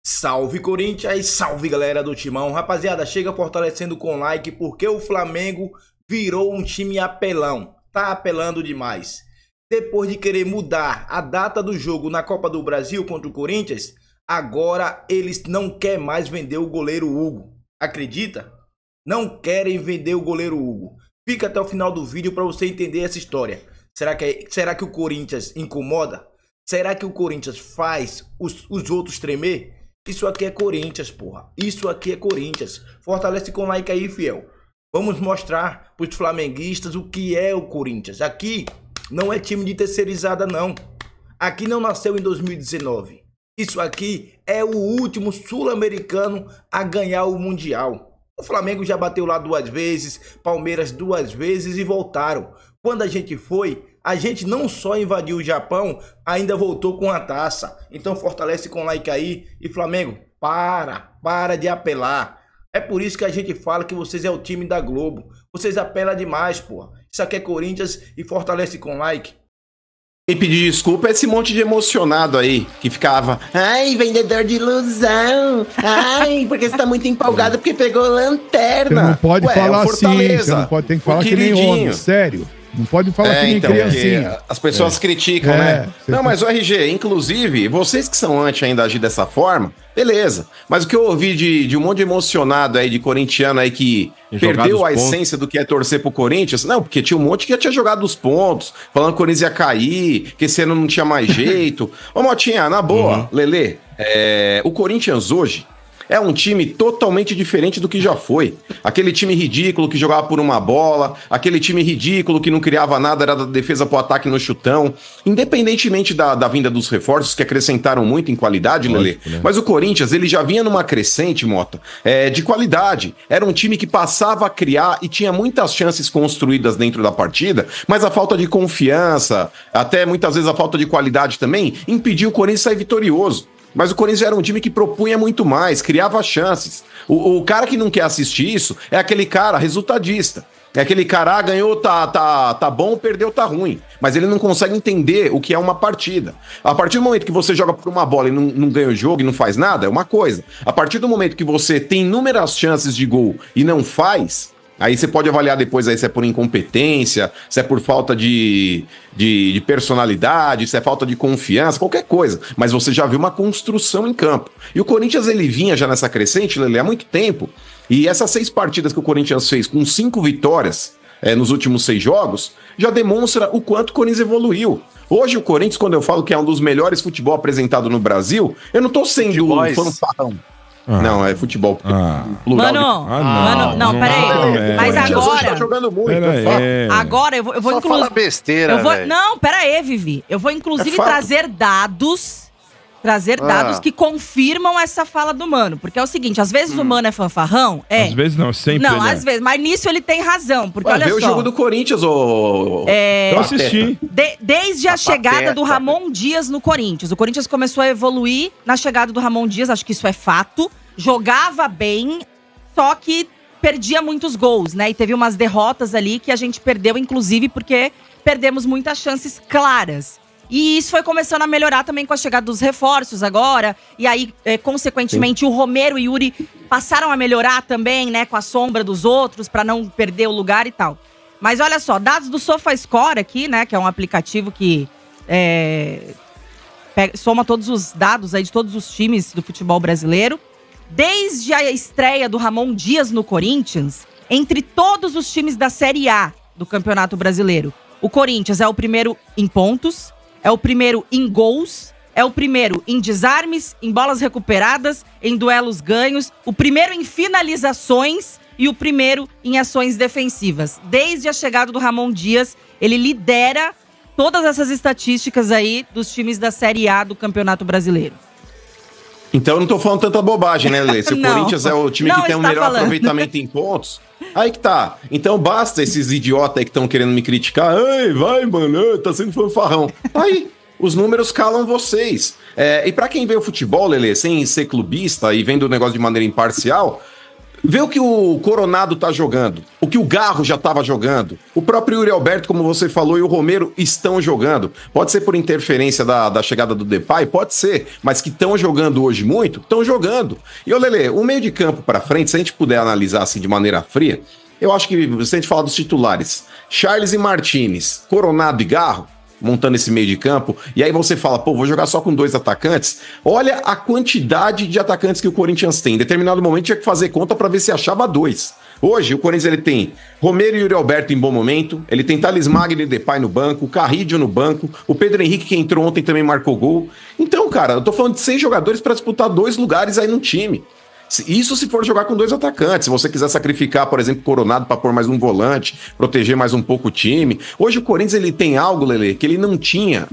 Salve Corinthians, salve galera do Timão. Rapaziada, chega fortalecendo com like porque o Flamengo virou um time apelão. Tá apelando demais. Depois de querer mudar a data do jogo na Copa do Brasil contra o Corinthians, agora eles não querem mais vender o goleiro Hugo. Acredita? Não querem vender o goleiro Hugo. Fica até o final do vídeo para você entender essa história. Será que o Corinthians incomoda? Será que o Corinthians faz os outros tremer? Isso aqui é Corinthians, porra. Isso aqui é Corinthians. Fortalece com like aí, fiel. Vamos mostrar para os flamenguistas o que é o Corinthians. Aqui não é time de terceirizada, não. Aqui não nasceu em 2019. Isso aqui é o último sul-americano a ganhar o Mundial. O Flamengo já bateu lá 2 vezes, Palmeiras 2 vezes e voltaram. Quando a gente foi, a gente não só invadiu o Japão, ainda voltou com a taça. Então fortalece com like aí. E Flamengo, para de apelar. É por isso que a gente fala que vocês é o time da Globo. Vocês apelam demais, porra. Isso aqui é Corinthians e fortalece com like. E pedir desculpa é esse monte de emocionado aí, que ficava, ai, vendedor de ilusão, ai, porque você tá muito empolgado porque pegou lanterna. Você não pode falar assim, você não pode, tem que falar que nem homem, sério. Não pode falar que nem então, criancinha. As pessoas criticam, né? Não, mas o RG, inclusive, vocês que são anti ainda agir dessa forma, beleza. Mas o que eu ouvi de um monte de emocionado aí, de corintiano aí que perdeu a essência do que é torcer pro Corinthians, não, porque tinha um monte que já tinha jogado os pontos, falando que o Corinthians ia cair, que esse ano não tinha mais jeito. Ô, Motinha, na boa, Lelê, o Corinthians hoje é um time totalmente diferente do que já foi. Aquele time ridículo que jogava por uma bola, aquele time ridículo que não criava nada, era da defesa pro ataque no chutão. Independentemente da vinda dos reforços, que acrescentaram muito em qualidade, Lelê. Né? Mas o Corinthians, ele já vinha numa crescente, Mota, de qualidade. Era um time que passava a criar e tinha muitas chances construídas dentro da partida, mas a falta de confiança, até muitas vezes a falta de qualidade também, impediu o Corinthians sair vitorioso. Mas o Corinthians era um time que propunha muito mais, criava chances. O cara que não quer assistir isso é aquele cara resultadista. É aquele cara, ganhou, tá bom, perdeu, tá ruim. Mas ele não consegue entender o que é uma partida. A partir do momento que você joga por uma bola e não ganha o jogo e não faz nada, é uma coisa. A partir do momento que você tem inúmeras chances de gol e não faz, aí você pode avaliar depois aí se é por incompetência, se é por falta de personalidade, se é falta de confiança, qualquer coisa. Mas você já viu uma construção em campo. E o Corinthians, ele vinha já nessa crescente, Lelê, há muito tempo. E essas 6 partidas que o Corinthians fez com 5 vitórias nos últimos 6 jogos, já demonstra o quanto o Corinthians evoluiu. Hoje o Corinthians, quando eu falo que é um dos melhores futebol apresentado no Brasil, eu não tô sendo fanfarrão. Não, é futebol. Mano, peraí. Mas agora. Tá jogando muito. Agora eu vou só inclusive. Fala besteira, Não, peraí, Vivi. Eu vou inclusive trazer dados. Que confirmam essa fala do Mano. Porque é o seguinte, às vezes o Mano é fanfarrão. Às vezes não, sempre. Não, às vezes. Mas nisso ele tem razão. Porque olha só. o jogo do Corinthians, Eu assisti. Desde a chegada do Ramon Dias no Corinthians. O Corinthians começou a evoluir na chegada do Ramon Dias, acho que isso é fato. Jogava bem, só que perdia muitos gols, né? E teve umas derrotas ali que a gente perdeu, inclusive, porque perdemos muitas chances claras. E isso foi começando a melhorar também com a chegada dos reforços agora. E aí, consequentemente, o Romero e o Yuri passaram a melhorar também, né? Com a sombra dos outros, para não perder o lugar e tal. Mas olha só, dados do SofaScore aqui, né? Que é um aplicativo que soma todos os dados aí de todos os times do futebol brasileiro. Desde a estreia do Ramon Dias no Corinthians, entre todos os times da Série A do Campeonato Brasileiro, o Corinthians é o primeiro em pontos, é o primeiro em gols, é o primeiro em desarmes, em bolas recuperadas, em duelos ganhos, o primeiro em finalizações e o primeiro em ações defensivas. Desde a chegada do Ramon Dias, ele lidera todas essas estatísticas aí dos times da Série A do Campeonato Brasileiro. Então eu não tô falando tanta bobagem, né, Lelê? Se o Corinthians é o time que tem o melhor aproveitamento em pontos, aí que tá. Então basta esses idiotas aí que estão querendo me criticar. Ai, vai, mano, tá sendo fanfarrão. Aí, os números calam vocês. E pra quem vê o futebol, Lelê, sem ser clubista e vendo o negócio de maneira imparcial, Vê o que o Coronado tá jogando, o que o Garro já tava jogando, o próprio Yuri Alberto, como você falou, e o Romero estão jogando. Pode ser por interferência da chegada do Depay, pode ser, mas que estão jogando hoje muito, estão jogando. E, ô Lelê, o meio de campo pra frente, se a gente puder analisar assim de maneira fria, eu acho que, se a gente falar dos titulares, Charles e Martinez, Coronado e Garro, montando esse meio de campo, e aí você fala, pô, vou jogar só com 2 atacantes. Olha a quantidade de atacantes que o Corinthians tem. Em determinado momento tinha que fazer conta para ver se achava 2. Hoje o Corinthians ele tem Romero e Yuri Alberto em bom momento, ele tem Thales Magno e Depay no banco, o Carrillo no banco, o Pedro Henrique que entrou ontem também marcou gol. Então, cara, eu tô falando de 6 jogadores para disputar 2 lugares aí no time. Isso se for jogar com 2 atacantes. Se você quiser sacrificar, por exemplo, Coronado para pôr mais um volante, proteger mais um pouco o time. Hoje o Corinthians ele tem algo, Lelê, que ele não tinha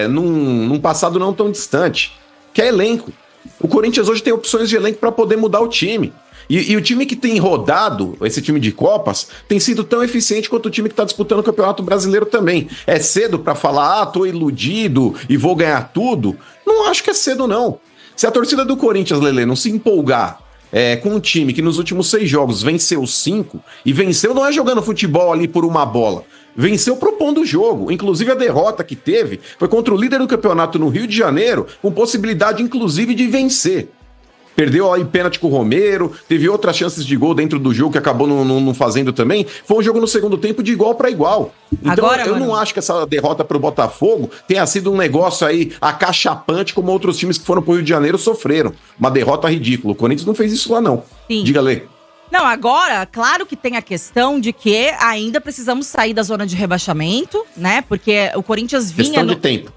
num passado não tão distante, que é elenco. O Corinthians hoje tem opções de elenco para poder mudar o time. E o time que tem rodado, esse time de Copas, tem sido tão eficiente quanto o time que está disputando o Campeonato Brasileiro também. É cedo para falar, tô iludido e vou ganhar tudo? Não acho que é cedo, não. Se a torcida do Corinthians, Lelê, não se empolgar com um time que nos últimos 6 jogos venceu 5, e venceu não é jogando futebol ali por uma bola, venceu propondo o jogo. Inclusive a derrota que teve foi contra o líder do campeonato no Rio de Janeiro, com possibilidade inclusive de vencer. Perdeu aí pênalti com o Romero, teve outras chances de gol dentro do jogo que acabou não fazendo também. Foi um jogo no segundo tempo de igual para igual. Então agora, eu não acho que essa derrota pro Botafogo tenha sido um negócio aí acachapante como outros times que foram pro Rio de Janeiro sofreram. Uma derrota ridícula. O Corinthians não fez isso lá, não. Sim. Diga, Lê. Não, agora, claro que tem a questão de que ainda precisamos sair da zona de rebaixamento, né? Porque o Corinthians vinha... Questão de tempo.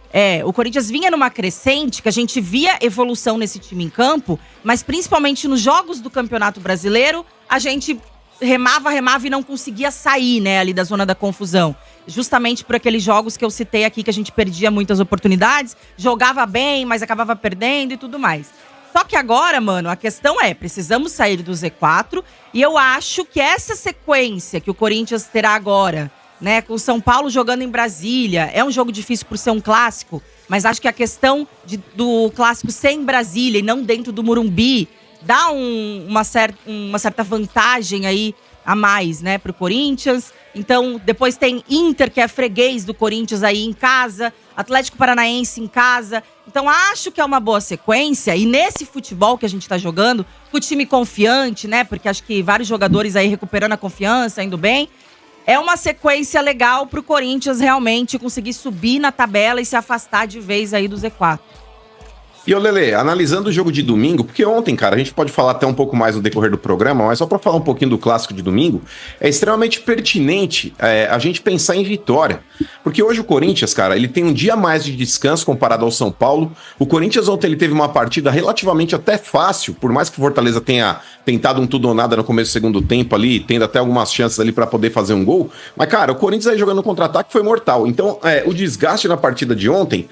O Corinthians vinha numa crescente, que a gente via evolução nesse time em campo, mas principalmente nos jogos do Campeonato Brasileiro, a gente remava e não conseguia sair, né, ali da zona da confusão. Justamente por aqueles jogos que eu citei aqui, que a gente perdia muitas oportunidades, jogava bem, mas acabava perdendo e tudo mais. Só que agora, mano, a questão precisamos sair do Z4, e eu acho que essa sequência que o Corinthians terá agora, né, com o São Paulo jogando em Brasília, é um jogo difícil por ser um clássico, mas acho que a questão do clássico ser em Brasília e não dentro do Morumbi dá uma certa vantagem aí a mais, né, pro Corinthians. Então, depois tem Inter, que é freguês do Corinthians aí em casa, Atlético Paranaense em casa. Então, acho que é uma boa sequência. E nesse futebol que a gente tá jogando, com o time confiante, né, porque acho que vários jogadores aí recuperando a confiança, indo bem, é uma sequência legal pro Corinthians realmente conseguir subir na tabela e se afastar de vez aí do Z4. E ô Lelê, analisando o jogo de domingo, porque ontem, cara, a gente pode falar até um pouco mais no decorrer do programa, mas só pra falar um pouquinho do clássico de domingo, é extremamente pertinente a gente pensar em vitória. Porque hoje o Corinthians, cara, ele tem um dia a mais de descanso comparado ao São Paulo. O Corinthians ontem ele teve uma partida relativamente até fácil, por mais que o Fortaleza tenha tentado um tudo ou nada no começo do segundo tempo ali, tendo até algumas chances ali pra poder fazer um gol. Mas, cara, o Corinthians aí jogando contra-ataque foi mortal. Então, o desgaste na partida de ontem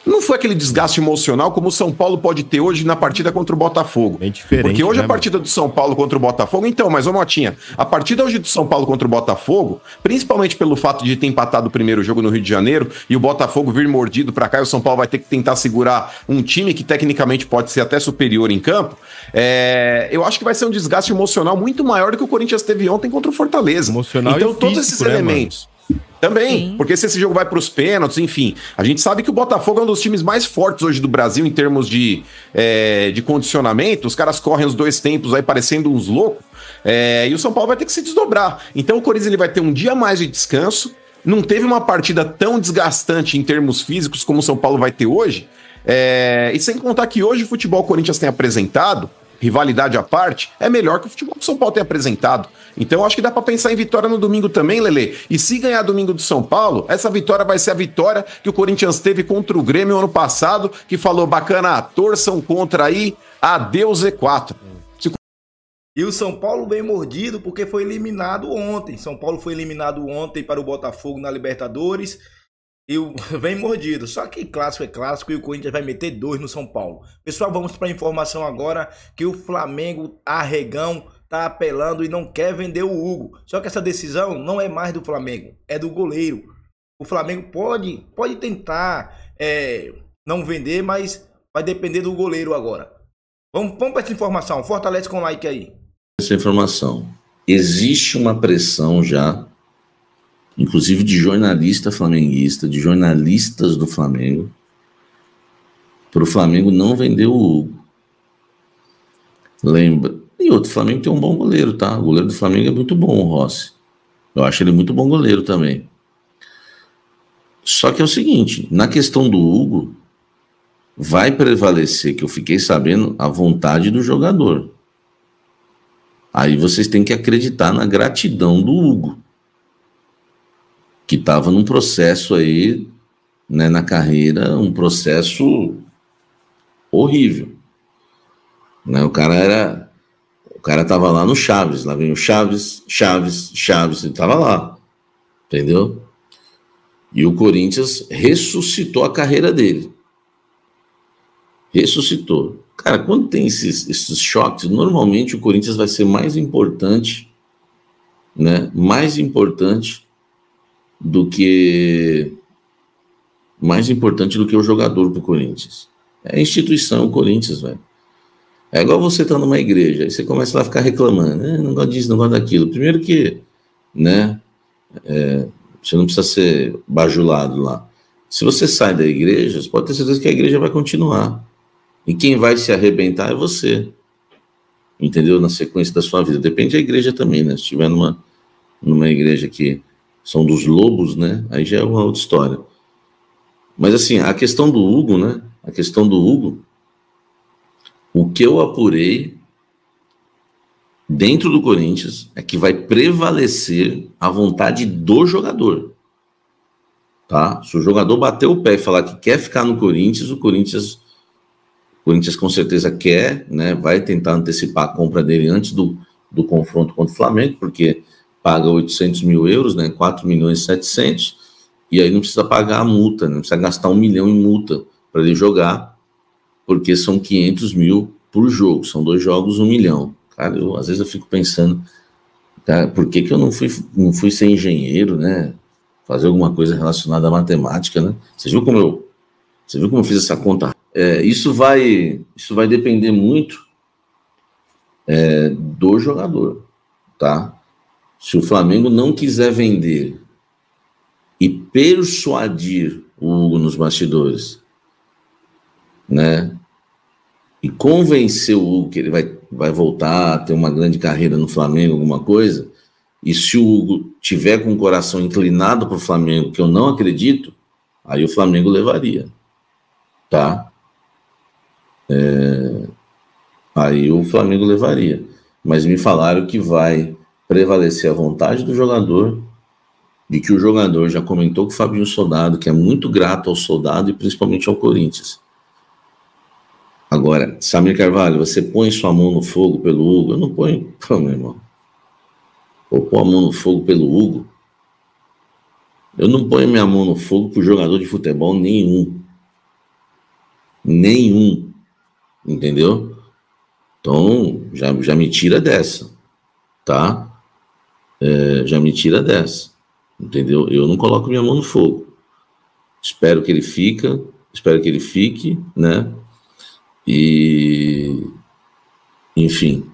não foi aquele desgaste emocional como o São Paulo pode ter hoje na partida contra o Botafogo. Bem diferente, porque hoje, né, a partida do São Paulo contra o Botafogo... Então, mas ô Motinha, a partida hoje do São Paulo contra o Botafogo, principalmente pelo fato de ter empatado o primeiro jogo no Rio de Janeiro e o Botafogo vir mordido pra cá e o São Paulo vai ter que tentar segurar um time que tecnicamente pode ser até superior em campo, eu acho que vai ser um desgaste emocional muito maior do que o Corinthians teve ontem contra o Fortaleza. Emocional então, e todos físico, esses elementos... Também, porque se esse jogo vai para os pênaltis, enfim, a gente sabe que o Botafogo é um dos times mais fortes hoje do Brasil em termos de condicionamento. Os caras correm os 2 tempos aí parecendo uns loucos, e o São Paulo vai ter que se desdobrar. Então o Corinthians ele vai ter um dia a mais de descanso, não teve uma partida tão desgastante em termos físicos como o São Paulo vai ter hoje, e sem contar que hoje o futebol que o Corinthians tem apresentado, rivalidade à parte, é melhor que o futebol que o São Paulo tem apresentado. Então eu acho que dá pra pensar em vitória no domingo também, Lelê. E se ganhar domingo do São Paulo, essa vitória vai ser a vitória que o Corinthians teve contra o Grêmio ano passado, que falou, bacana, torçam contra aí, adeus Z4. E o São Paulo vem mordido porque foi eliminado ontem. São Paulo foi eliminado ontem para o Botafogo na Libertadores. E vem mordido. Só que clássico é clássico e o Corinthians vai meter 2 no São Paulo. Pessoal, vamos para a informação agora que o Flamengo, Arregão, tá apelando e não quer vender o Hugo. Só que essa decisão não é mais do Flamengo, é do goleiro. O Flamengo pode tentar não vender, mas vai depender do goleiro agora. Vamos para essa informação. Fortalece com o like aí. essa informação. Existe uma pressão já, inclusive de jornalista flamenguista, de jornalistas do Flamengo, para o Flamengo não vender o Hugo. Lembra? E outro, o Flamengo tem um bom goleiro, tá? O goleiro do Flamengo é muito bom, o Rossi. Eu acho ele muito bom goleiro também. Só que é o seguinte, na questão do Hugo, vai prevalecer, que eu fiquei sabendo, a vontade do jogador. Aí vocês têm que acreditar na gratidão do Hugo, que estava num processo aí, né, na carreira, um processo horrível. Né? O cara tava lá no Chaves, lá vem o Chaves, ele tava lá, entendeu? E o Corinthians ressuscitou a carreira dele. Ressuscitou. Cara, quando tem esses choques, normalmente o Corinthians vai ser mais importante, né? Mais importante do que o jogador pro Corinthians. É a instituição, o Corinthians, velho. É igual você tá numa igreja, aí você começa lá a ficar reclamando, não gosto disso, não gosto daquilo. Primeiro que, né, você não precisa ser bajulado lá. Se você sai da igreja, você pode ter certeza que a igreja vai continuar. E quem vai se arrebentar é você. Entendeu? Na sequência da sua vida. Depende da igreja também, né? Se estiver numa igreja que são dos lobos, né? Aí já é uma outra história. Mas assim, a questão do Hugo, né? A questão do Hugo, o que eu apurei dentro do Corinthians é que vai prevalecer a vontade do jogador. Tá? Se o jogador bater o pé e falar que quer ficar no Corinthians, o Corinthians com certeza quer, né? Vai tentar antecipar a compra dele antes do confronto contra o Flamengo, porque paga 800 mil euros, né? 4 milhões e 700, e aí não precisa pagar a multa, né? Não precisa gastar 1 milhão em multa para ele jogar, porque são 500 mil por jogo, são 2 jogos, 1 milhão. Cara, às vezes eu fico pensando, cara, por que eu não fui ser engenheiro, né? Fazer alguma coisa relacionada à matemática, né? Você viu como eu fiz essa conta? Isso vai depender muito do jogador, tá? Se o Flamengo não quiser vender e persuadir o Hugo nos bastidores, né? E convencer o Hugo que ele vai voltar a ter uma grande carreira no Flamengo, alguma coisa, e se o Hugo tiver com o coração inclinado para o Flamengo, que eu não acredito, aí o Flamengo levaria, tá? Aí o Flamengo levaria. Mas me falaram que vai prevalecer a vontade do jogador, de que o jogador já comentou com o Fabinho Soldado, que é muito grato ao Soldado e principalmente ao Corinthians. Agora, Samir Carvalho, você põe sua mão no fogo pelo Hugo? Eu não ponho, meu irmão. Vou pôr a mão no fogo pelo Hugo. Eu não ponho minha mão no fogo por jogador de futebol nenhum. Nenhum. Entendeu? Então, já me tira dessa. Tá? Já me tira dessa. Entendeu? Eu não coloco minha mão no fogo. Espero que ele fique, né? E, enfim,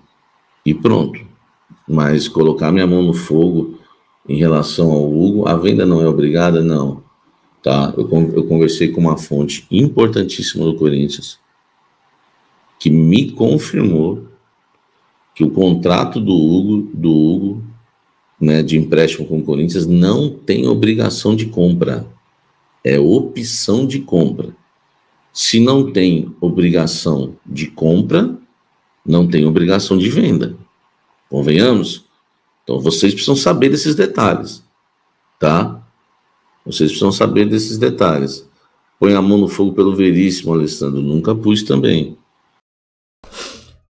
e pronto. Mas colocar minha mão no fogo em relação ao Hugo, a venda não é obrigada, não. Tá? Eu conversei com uma fonte importantíssima do Corinthians, que me confirmou que o contrato do Hugo, né, de empréstimo com o Corinthians, não tem obrigação de compra. É opção de compra. Se não tem obrigação de compra, não tem obrigação de venda. Convenhamos? Então vocês precisam saber desses detalhes, tá? Vocês precisam saber desses detalhes. Põe a mão no fogo pelo Veríssimo, Alessandro. Nunca pus também.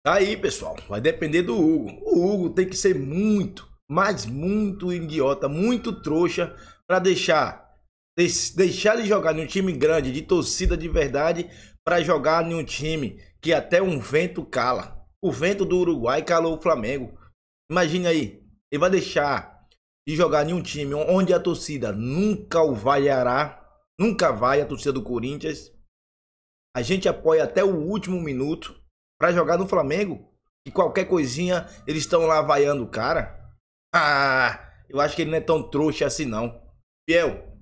Tá aí, pessoal. Vai depender do Hugo. O Hugo tem que ser muito, mas muito idiota, muito trouxa para deixar ele jogar em um time grande, de torcida de verdade, para jogar em um time que até um vento cala. O vento do Uruguai calou o Flamengo. Imagine aí, ele vai deixar de jogar em um time onde a torcida nunca o vaiará, nunca vai, a torcida do Corinthians. A gente apoia até o último minuto para jogar no Flamengo. E qualquer coisinha, eles estão lá vaiando o cara. Ah, eu acho que ele não é tão trouxa assim, não. Fiel,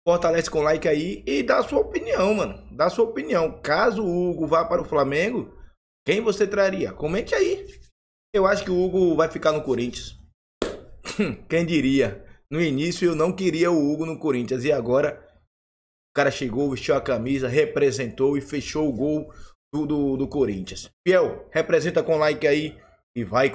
fortalece com like aí e dá a sua opinião, mano. Dá a sua opinião. Caso o Hugo vá para o Flamengo, quem você traria? Comente aí. Eu acho que o Hugo vai ficar no Corinthians. Quem diria? No início eu não queria o Hugo no Corinthians. E agora o cara chegou, vestiu a camisa, representou e fechou o gol do Corinthians. Fiel, representa com like aí e vai.